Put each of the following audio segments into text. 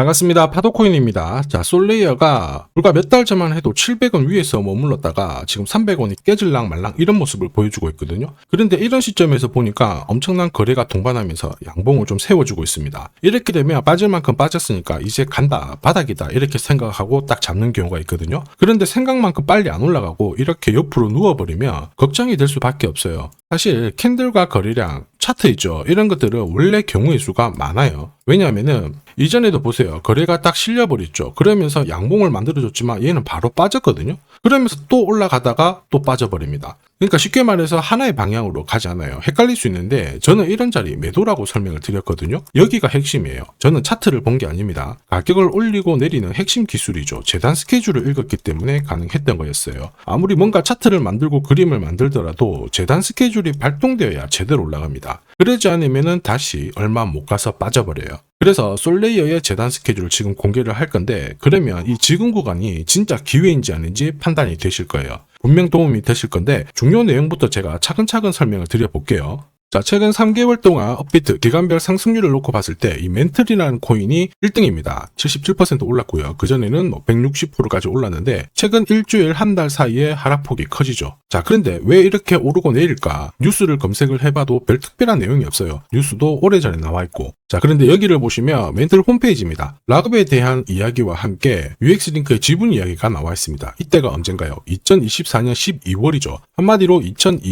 반갑습니다. 파도코인입니다. 자, 솔레이어가 불과 몇 달 전만 해도 700원 위에서 머물렀다가 지금 300원이 깨질랑 말랑 이런 모습을 보여주고 있거든요. 그런데 이런 시점에서 보니까 엄청난 거래가 동반하면서 양봉을 좀 세워주고 있습니다. 이렇게 되면 빠질 만큼 빠졌으니까 이제 간다, 바닥이다 이렇게 생각하고 딱 잡는 경우가 있거든요. 그런데 생각만큼 빨리 안 올라가고 이렇게 옆으로 누워버리면 걱정이 될 수밖에 없어요. 사실 캔들과 거래량, 차트 있죠. 이런 것들은 원래 경우의 수가 많아요. 왜냐하면은 이전에도 보세요. 거래가 딱 실려버렸죠. 그러면서 양봉을 만들어줬지만 얘는 바로 빠졌거든요. 그러면서 또 올라가다가 또 빠져버립니다. 그러니까 쉽게 말해서 하나의 방향으로 가지 않아요. 헷갈릴 수 있는데 저는 이런 자리 매도라고 설명을 드렸거든요. 여기가 핵심이에요. 저는 차트를 본 게 아닙니다. 가격을 올리고 내리는 핵심 기술이죠. 재단 스케줄을 읽었기 때문에 가능했던 거였어요. 아무리 뭔가 차트를 만들고 그림을 만들더라도 재단 스케줄이 발동되어야 제대로 올라갑니다. 그러지 않으면 다시 얼마 못 가서 빠져버려요. 그래서 솔레이어의 재단 스케줄을 지금 공개를 할 건데 그러면 이 지금 구간이 진짜 기회인지 아닌지 판단이 되실 거예요. 분명 도움이 되실 건데 중요 내용부터 제가 차근차근 설명을 드려볼게요. 자, 최근 3개월 동안 업비트 기간별 상승률을 놓고 봤을 때 이 멘틀이라는 코인이 1등입니다. 77% 올랐고요. 그전에는 160%까지 올랐는데 최근 일주일 한 달 사이에 하락폭이 커지죠. 자, 그런데 왜 이렇게 오르고 내릴까? 뉴스를 검색을 해봐도 별 특별한 내용이 없어요. 뉴스도 오래전에 나와 있고. 자, 그런데 여기를 보시면 멘틀 홈페이지입니다. 락업에 대한 이야기와 함께 UX링크의 지분 이야기가 나와 있습니다. 이때가 언젠가요? 2024년 12월이죠. 한마디로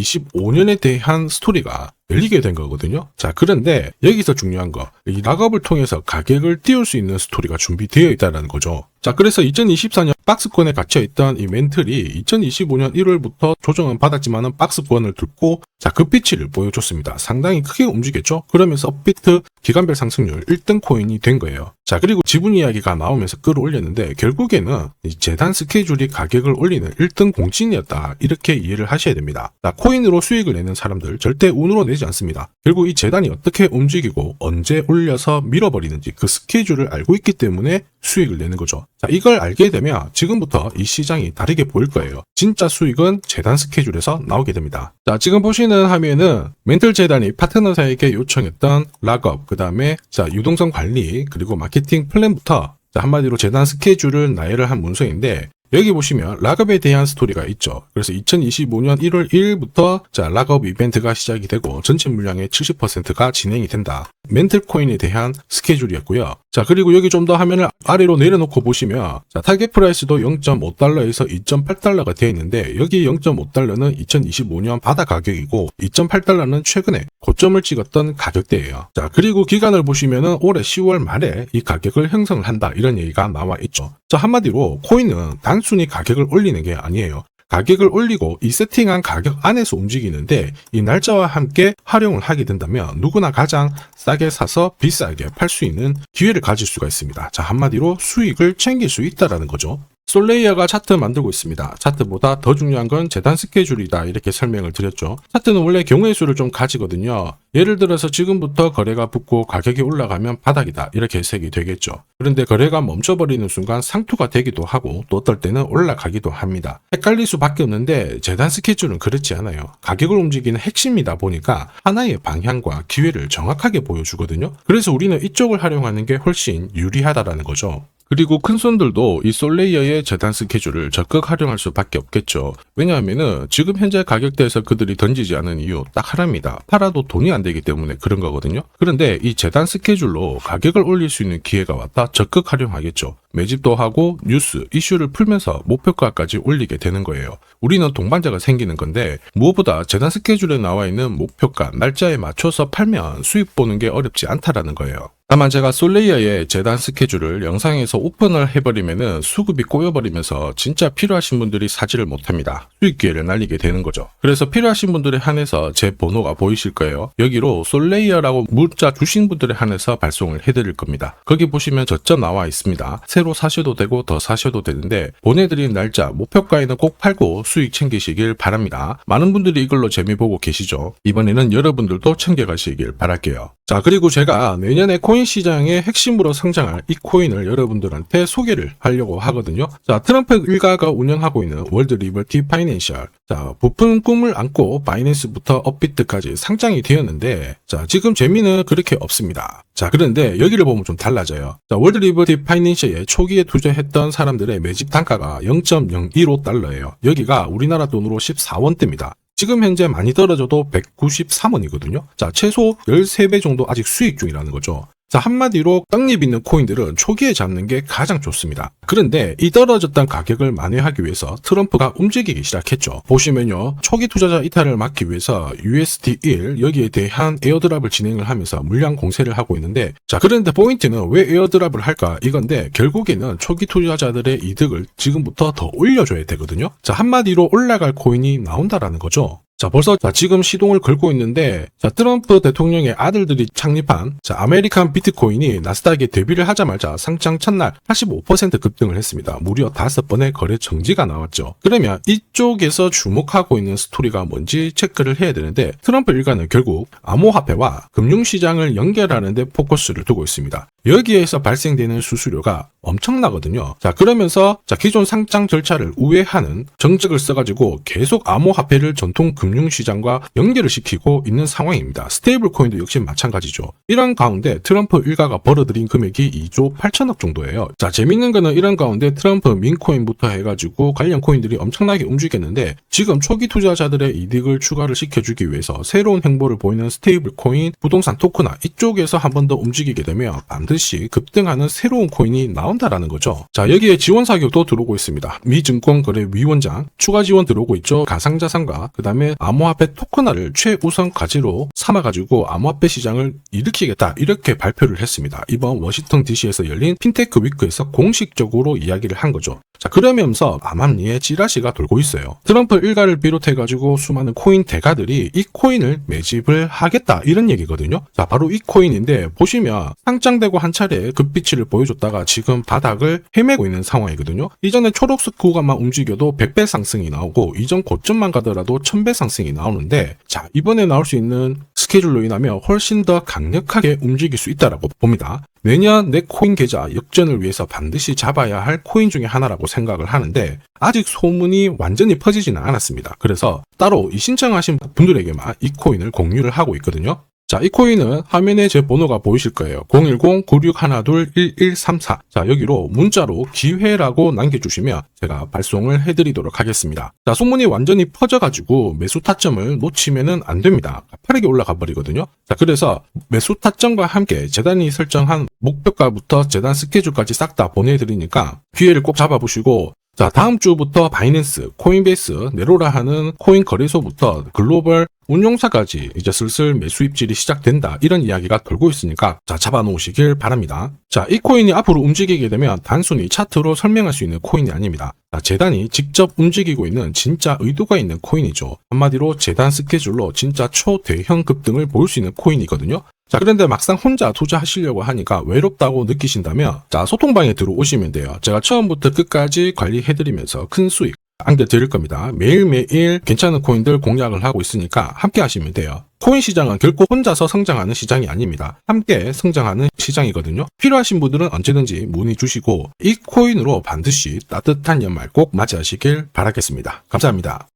2025년에 대한 스토리가 열리게 된 거거든요. 자, 그런데 여기서 중요한 거, 이 락업을 통해서 가격을 띄울 수 있는 스토리가 준비되어 있다는 거죠. 자, 그래서 2024년 박스권에 갇혀있던 이 멘틀이 2025년 1월부터 조정은 받았지만은 박스권을 뚫고 자, 급비치를 보여줬습니다. 상당히 크게 움직였죠? 그러면서 업비트 기간별 상승률 1등 코인이 된 거예요. 자, 그리고 지분 이야기가 나오면서 끌어올렸는데 결국에는 이 재단 스케줄이 가격을 올리는 1등 공신이었다. 이렇게 이해를 하셔야 됩니다. 자, 코인으로 수익을 내는 사람들 절대 운으로 내지 않습니다. 결국 이 재단이 어떻게 움직이고 언제 올려서 밀어버리는지 그 스케줄을 알고 있기 때문에 수익을 내는 거죠. 자, 이걸 알게 되면 지금부터 이 시장이 다르게 보일 거예요. 진짜 수익은 재단 스케줄에서 나오게 됩니다. 자, 지금 보시는 화면은 멘틀 재단이 파트너사에게 요청했던 락업, 그 다음에 자, 유동성 관리, 그리고 마케팅 플랜부터 자, 한마디로 재단 스케줄을 나열을 한 문서인데 여기 보시면 락업에 대한 스토리가 있죠. 그래서 2025년 1월 1일부터 자, 락업 이벤트가 시작이 되고 전체 물량의 70%가 진행이 된다. 멘틀 코인에 대한 스케줄이었고요. 자, 그리고 여기 좀 더 화면을 아래로 내려놓고 보시면 자, 타겟 프라이스도 0.5달러에서 2.8달러가 되어 있는데 여기 0.5달러는 2025년 바다 가격이고 2.8달러는 최근에 고점을 찍었던 가격대예요. 자, 그리고 기간을 보시면은 올해 10월 말에 이 가격을 형성을 한다. 이런 얘기가 나와 있죠. 자, 한마디로 코인은 단순히 가격을 올리는 게 아니에요. 가격을 올리고 이 세팅한 가격 안에서 움직이는데 이 날짜와 함께 활용을 하게 된다면 누구나 가장 싸게 사서 비싸게 팔 수 있는 기회를 가질 수가 있습니다. 자, 한마디로 수익을 챙길 수 있다라는 거죠. 솔레이어가 차트 만들고 있습니다. 차트보다 더 중요한 건 재단 스케줄이다 이렇게 설명을 드렸죠. 차트는 원래 경우의 수를 좀 가지거든요. 예를 들어서 지금부터 거래가 붙고 가격이 올라가면 바닥이다 이렇게 해석이 되겠죠. 그런데 거래가 멈춰버리는 순간 상투가 되기도 하고 또 어떨 때는 올라가기도 합니다. 헷갈릴 수밖에 없는데 재단 스케줄은 그렇지 않아요. 가격을 움직이는 핵심이다 보니까 하나의 방향과 기회를 정확하게 보여주거든요. 그래서 우리는 이쪽을 활용하는 게 훨씬 유리하다라는 거죠. 그리고 큰 손들도 이 솔레이어의 재단 스케줄을 적극 활용할 수밖에 없겠죠. 왜냐하면은 지금 현재 가격대에서 그들이 던지지 않은 이유 딱 하나입니다. 팔아도 돈이 안 되기 때문에 그런 거거든요. 그런데 이 재단 스케줄로 가격을 올릴 수 있는 기회가 왔다 적극 활용하겠죠. 매집도 하고 뉴스, 이슈를 풀면서 목표가까지 올리게 되는 거예요. 우리는 동반자가 생기는 건데 무엇보다 재단 스케줄에 나와 있는 목표가, 날짜에 맞춰서 팔면 수익 보는 게 어렵지 않다라는 거예요. 다만 제가 솔레이어의 재단 스케줄을 영상에서 오픈을 해버리면은 수급이 꼬여버리면서 진짜 필요하신 분들이 사지를 못합니다. 수익 기회를 날리게 되는 거죠. 그래서 필요하신 분들에 한해서 제 번호가 보이실 거예요. 여기로 솔레이어라고 문자 주신 분들에 한해서 발송을 해드릴 겁니다. 거기 보시면 저점 나와 있습니다. 새로 마음대로 사셔도 되고 더 사셔도 되는데 보내드린 날짜 목표가에는 꼭 팔고 수익 챙기시길 바랍니다. 많은 분들이 이걸로 재미 보고 계시죠. 이번에는 여러분들도 챙겨가시길 바랄게요. 자, 그리고 제가 내년에 코인 시장의 핵심으로 성장할 이 코인을 여러분들한테 소개를 하려고 하거든요. 자, 트럼프 일가가 운영하고 있는 월드 리버티 파이낸셜. 자, 부푼 꿈을 안고 바이낸스부터 업비트까지 상장이 되었는데, 자, 지금 재미는 그렇게 없습니다. 자, 그런데 여기를 보면 좀 달라져요. 자, 월드 리버티 파이낸셜에 초기에 투자했던 사람들의 매집 단가가 0.015달러예요. 여기가 우리나라 돈으로 14원대입니다. 지금 현재 많이 떨어져도 193원이거든요. 자, 최소 13배 정도 아직 수익 중이라는 거죠. 자, 한마디로 떡잎 있는 코인들은 초기에 잡는 게 가장 좋습니다. 그런데 이 떨어졌던 가격을 만회하기 위해서 트럼프가 움직이기 시작했죠. 보시면요, 초기 투자자 이탈을 막기 위해서 USD1 여기에 대한 에어드랍을 진행을 하면서 물량 공세를 하고 있는데, 자, 그런데 포인트는 왜 에어드랍을 할까 이건데, 결국에는 초기 투자자들의 이득을 지금부터 더 올려줘야 되거든요. 자, 한마디로 올라갈 코인이 나온다라는 거죠. 자, 벌써 지금 시동을 걸고 있는데, 자, 트럼프 대통령의 아들들이 창립한 아메리칸 비트코인이 나스닥에 데뷔를 하자마자 상장 첫날 85% 급등을 했습니다. 무려 5번의 거래 정지가 나왔죠. 그러면 이쪽에서 주목하고 있는 스토리가 뭔지 체크를 해야 되는데, 트럼프 일가는 결국 암호화폐와 금융시장을 연결하는 데 포커스를 두고 있습니다. 여기에서 발생되는 수수료가 엄청나거든요. 자, 그러면서 기존 상장 절차를 우회하는 정책을 써가지고 계속 암호화폐를 전통 금융시장과 연결을 시키고 있는 상황입니다. 스테이블 코인도 역시 마찬가지죠. 이런 가운데 트럼프 일가가 벌어들인 금액이 2조 8천억 정도예요. 자, 재밌는 거는 이런 가운데 트럼프 민코인부터 해가지고 관련 코인들이 엄청나게 움직였는데, 지금 초기 투자자들의 이득을 추가를 시켜주기 위해서 새로운 행보를 보이는 스테이블 코인, 부동산 토크나 이쪽에서 한 번 더 움직이게 되면 반드시 급등하는 새로운 코인이 나온다라는 거죠. 자, 여기에 지원 사격도 들어오고 있습니다. 미 증권거래위원장 추가 지원 들어오고 있죠. 가상자산과 그 다음에 암호화폐 토큰화를 최우선 과제로 삼아가지고 암호화폐 시장을 일으키겠다, 이렇게 발표를 했습니다. 이번 워싱턴 DC에서 열린 핀테크 위크에서 공식적으로 이야기를 한 거죠. 자, 그러면서 암암리에 찌라시가 돌고 있어요. 트럼프 일가를 비롯해가지고 수많은 코인 대가들이 이 코인을 매집을 하겠다, 이런 얘기거든요. 자, 바로 이 코인인데, 보시면 상장되고 한 차례 급비치를 보여줬다가 지금 바닥을 헤매고 있는 상황이거든요. 이전에 초록색 구간만 움직여도 100배 상승이 나오고, 이전 고점만 가더라도 1000배 상승이 나오는데, 자, 이번에 나올 수 있는 스케줄로 인하면 훨씬 더 강력하게 움직일 수 있다라고 봅니다. 내년 내 코인 계좌 역전을 위해서 반드시 잡아야 할 코인 중에 하나라고 생각을 하는데, 아직 소문이 완전히 퍼지지는 않았습니다. 그래서 따로 이 신청하신 분들에게만 이 코인을 공유를 하고 있거든요. 자, 이 코인은 화면에 제 번호가 보이실 거예요. 010-9612-1134. 자, 여기로 문자로 기회라고 남겨주시면 제가 발송을 해드리도록 하겠습니다. 자, 소문이 완전히 퍼져가지고 매수 타점을 놓치면은 안 됩니다. 빠르게 올라가 버리거든요. 자, 그래서 매수 타점과 함께 재단이 설정한 목표가부터 재단 스케줄까지 싹 다 보내드리니까 기회를 꼭 잡아보시고, 자, 다음 주부터 바이낸스, 코인베이스, 네로라 하는 코인 거래소부터 글로벌 운용사까지 이제 슬슬 매수 입질이 시작된다, 이런 이야기가 돌고 있으니까 자, 잡아놓으시길 바랍니다. 자, 이 코인이 앞으로 움직이게 되면 단순히 차트로 설명할 수 있는 코인이 아닙니다. 자, 재단이 직접 움직이고 있는 진짜 의도가 있는 코인이죠. 한마디로 재단 스케줄로 진짜 초대형 급등을 보일 수 있는 코인이거든요. 자, 그런데 막상 혼자 투자하시려고 하니까 외롭다고 느끼신다면, 자, 소통방에 들어오시면 돼요. 제가 처음부터 끝까지 관리해드리면서 큰 수익 안겨드릴 겁니다. 매일매일 괜찮은 코인들 공략을 하고 있으니까 함께 하시면 돼요. 코인 시장은 결코 혼자서 성장하는 시장이 아닙니다. 함께 성장하는 시장이거든요. 필요하신 분들은 언제든지 문의 주시고, 이 코인으로 반드시 따뜻한 연말 꼭 맞이하시길 바라겠습니다. 감사합니다.